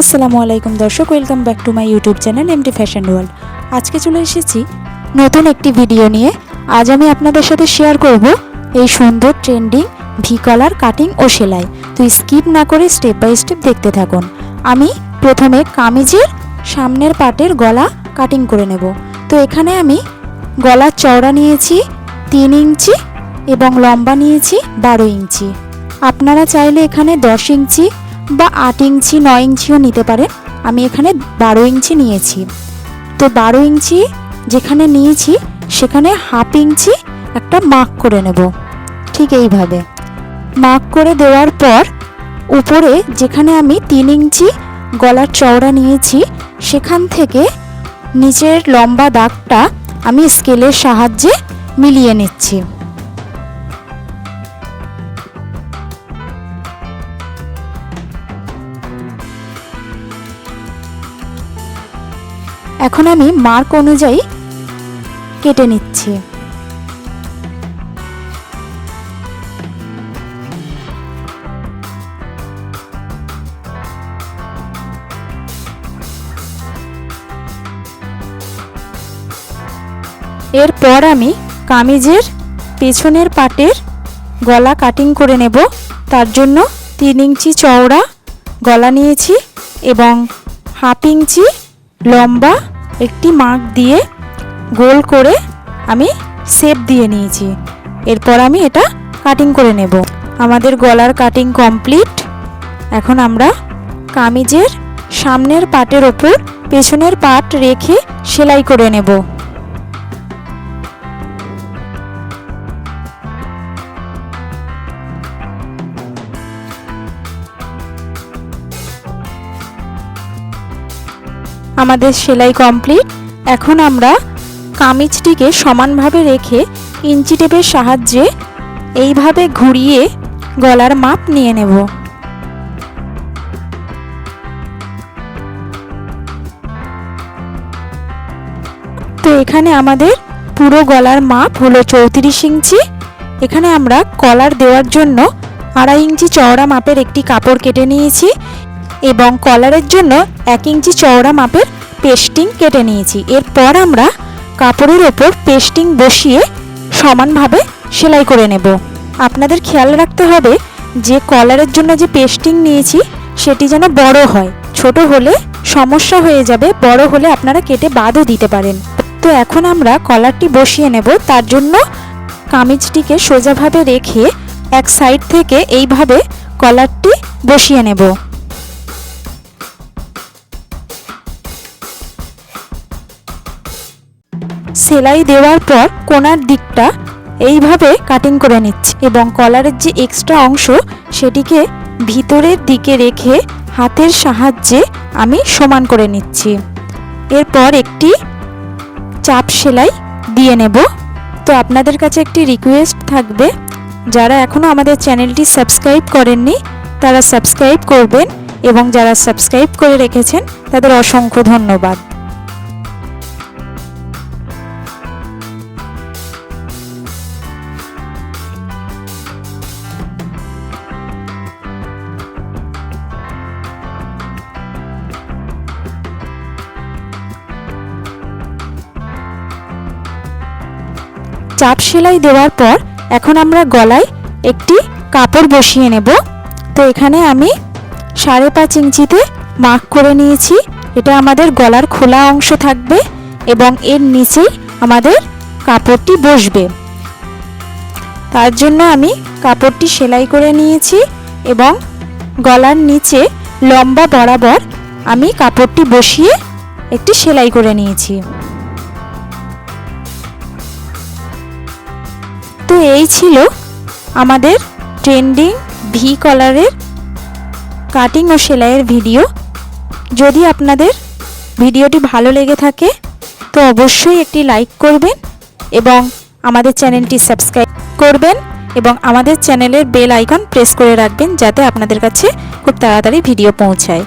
আসসালামু আলাইকুম দর্শক, welcome back to my YouTube channel MD fashion world. আজকে চলে এসেছি নতুন একটি ভিডিও নিয়ে। আজ আমি আপনাদের সাথে শেয়ার করব এই সুন্দর ট্রেন্ডিং ভি কলার কাটিং ও সেলাই। তো স্কিপ না করে স্টেপ বাই স্টেপ দেখতে থাকুন। আমি প্রথমে কামিজের সামনের পাটের গলা কাটিং করে নেব। তো এখানে আমি গলার চওড়া নিয়েছি 3 ইঞ্চি এবং লম্বা নিয়েছি 12 ইঞ্চি। আপনারা চাইলে এখানে 10 ইঞ্চি বা 8 ইঞ্চি 9 ইঞ্চিও নিতে পারেন। আমি এখানে 12 ইঞ্চি নিয়েছি। তো 12 ইঞ্চি যেখানে নিয়েছি সেখানে হাফ ইঞ্চি একটা মার্ক করে নেব। ঠিক এইভাবে মার্ক করে দেওয়ার পর উপরে যেখানে আমি 3 ইঞ্চি গলার চওড়া নিয়েছি সেখান থেকে নিচের লম্বা দাগটা আমি স্কেলের সাহায্যে মিলিয়ে নিচ্ছি। এখন আমি মার্ক অনুযায়ী কেটে নিচ্ছি। এরপর আমি কামিজের পেছনের পাটের গলা কাটিং করে নেব। তার জন্য 3 ইঞ্চি চওড়া গলা নিয়েছি এবং হাফ ইঞ্চি লম্বা একটি মার্ক দিয়ে গোল করে আমি শেপ দিয়ে নিয়েছি। এরপর আমি এটা কাটিং করে নেব। আমাদের গলার কাটিং কমপ্লিট। এখন আমরা কামিজের সামনের পাটের ওপর পেছনের পাট রেখে সেলাই করে নেব। আমাদের সেলাই কমপ্লিট। এখন আমরা কামিজটিকে সমানভাবে রেখে ইঞ্চি টেপের সাহায্যে এইভাবে ঘুরিয়ে গলার মাপ নিয়ে নেব। তো এখানে আমাদের পুরো গলার মাপ হলো 34 ইঞ্চি। এখানে আমরা কলার দেওয়ার জন্য 2.5 ইঞ্চি চওড়া মাপের একটি কাপড় কেটে নিয়েছি এবং কলারের জন্য 1 ইঞ্চি চওড়া মাপের পেস্টিং কেটে নিয়েছি। এরপর আমরা কাপড়ের ওপর পেস্টিং বসিয়ে সমানভাবে সেলাই করে নেব। আপনাদের খেয়াল রাখতে হবে যে কলারের জন্য যে পেস্টিং নিয়েছি সেটি যেন বড় হয়। ছোট হলে সমস্যা হয়ে যাবে, বড় হলে আপনারা কেটে বাদও দিতে পারেন। তো এখন আমরা কলারটি বসিয়ে নেব। তার জন্য কামিজটিকে সোজাভাবে রেখে এক সাইড থেকে এইভাবে কলারটি বসিয়ে নেব। সেলাই দেওয়ার পর কোণার দিকটা এইভাবে কাটিং করে নিচ্ছি এবং কলারের যে এক্সট্রা অংশ সেটিকে ভিতরের দিকে রেখে হাতের সাহায্যে আমি সমান করে নিচ্ছি। এরপর একটি চাপ সেলাই দিয়ে নেব। তো আপনাদের কাছে একটি রিকোয়েস্ট থাকবে, যারা এখনও আমাদের চ্যানেলটি সাবস্ক্রাইব করেননি তারা সাবস্ক্রাইব করবেন এবং যারা সাবস্ক্রাইব করে রেখেছেন তাদের অসংখ্য ধন্যবাদ। চাপ সেলাই দেওয়ার পর এখন আমরা গলায় একটি কাপড় বসিয়ে নেব। তো এখানে আমি 5.5 ইঞ্চিতে মার্ক করে নিয়েছি। এটা আমাদের গলার খোলা অংশ থাকবে এবং এর নিচেই আমাদের কাপড়টি বসবে। তার জন্য আমি কাপড়টি সেলাই করে নিয়েছি এবং গলার নিচে লম্বা বরাবর আমি কাপড়টি বসিয়ে একটি সেলাই করে নিয়েছি। তো এই ছিল আমাদের ট্রেন্ডিং ভি কলারের কাটিং ও সেলাইয়ের ভিডিও। যদি আপনাদের ভিডিওটি ভালো লেগে থাকে তো অবশ্যই একটি লাইক করবেন এবং আমাদের চ্যানেলটি সাবস্ক্রাইব করবেন এবং আমাদের চ্যানেলের বেল আইকন প্রেস করে রাখবেন যাতে আপনাদের কাছে খুব তাড়াতাড়ি ভিডিও পৌঁছায়।